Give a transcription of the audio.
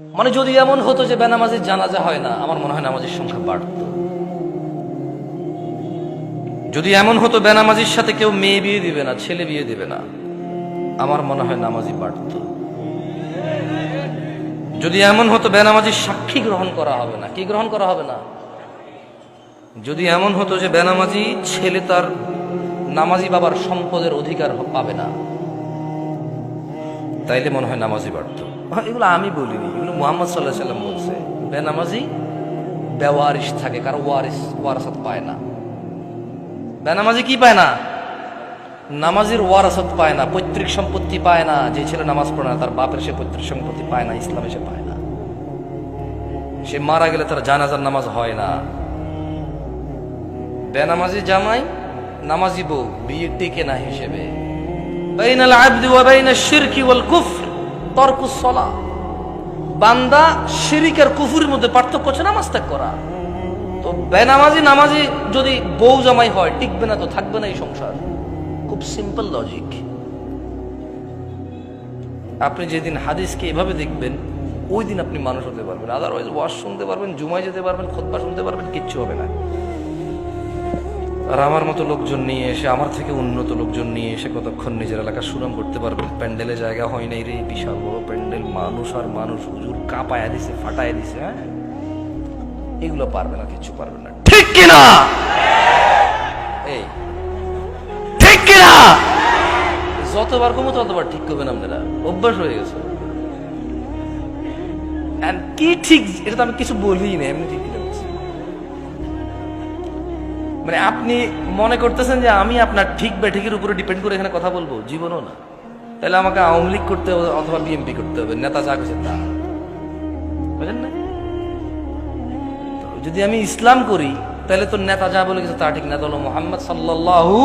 মানে যদি এমন হতো যে বেনামাজির জানাজা হয় না, আমার মনে হয় নামাজের সংখ্যা বাড়তো। যদি এমন হতো বেনামাজির সাথে কেউ মেয়ে বিয়ে দিবে না, ছেলে বিয়ে দিবে না, আমার মনে হয় নামাজি বাড়তো। যদি এমন হতো বেনামাজির সাক্ষী গ্রহণ করা হবে না, কি গ্রহণ করা হবে না, যদি এমন হতো যে বেনামাজি ছেলে তার নামাজি বাবার সম্পদের অধিকার পাবে না, তাইলে মনে হয় নামাজি বাড়তো। এগুলো আমি বলিনি, এগুলো মুহাম্মদ সাল্লাল্লাহু আলাইহি সাল্লাম বলছে। বেনামাজি বেওয়ারিশ থাকে, কারো ওয়ারাসাত পায় না। বেনামাজি কি পায় না? নামাজির ওয়ারাসাত পায় না, পৈতৃক সম্পত্তি পায় না। যে ছেলে নামাজ পড়ে না তার বাপের সে পৈতৃক সম্পত্তি পায় না, ইসলামে সে পায় না। সে মারা গেলে তার জানাজার নামাজ হয় না। বেনামাজি জামাই নামাজি বউ বিয়ে টিকে না হিসেবে। বাইনাল আবদি ওয়া বাইনাশ শিরকি ওয়াল কুফর তারকুস সালাহ। বান্দা শিরিক আর কুফরের মধ্যে পার্থক্য হচ্ছে নামাজ ত্যাগ করা। তো বেনামাজি নামাজি যদি বউ জামাই হয়, টিকবে না তো, থাকবে না এই সংসার। খুব সিম্পল লজিক। আপনি যেদিন হাদিসকে এভাবে দেখবেন, ওই দিন আপনি মানুষ হতে পারবেন। আদারওয়াইজ ওয়াজ শুনতে পারবেন, জুমায় যেতে পারবেন, খুতবা শুনতে পারবেন, কিচ্ছু হবে না। আর আমার মতো লোকজন নিয়ে এসে, আমার থেকে উন্নত লোকজন নিয়ে এসে কতক্ষণ নিজের এলাকার সুনাম করতে পারবেন। প্যান্ডেলে জায়গা হয় নাই রে, বিশাল বড় প্যান্ডেল, মানুষ আর মানুষ, হুজুর কাঁপায়া দিছে, ফাটায় দিছে। হ্যাঁ, এগুলো পারবে না, কিচ্ছু পারবে না। ঠিক কিনা? এই ঠিক কিনা? যতবার কমো ততবার ঠিক করবেন আপনারা, অভ্যাস হয়ে গেছে। কি ঠিক, এটা তো আমি কিছু বলি না, এমনি ঠিক লাগছে। মানে আপনি মনে করতেছেন যে আমি আপনার ঠিক বা ঠিকের উপরে ডিপেন্ড করে এখানে কথা বলবো? জীবনও না। তাহলে আমাকে আওয়ামী লীগ করতে হবে অথবা বিএনপি করতে হবে, নেতা যা করছে তা, বুঝলেন না? যদি আমি ইসলাম করি, তাহলে তো নেতা যা বলে গেছে তা ঠিক না। তো হলো মুহাম্মদ সাল্লাল্লাহু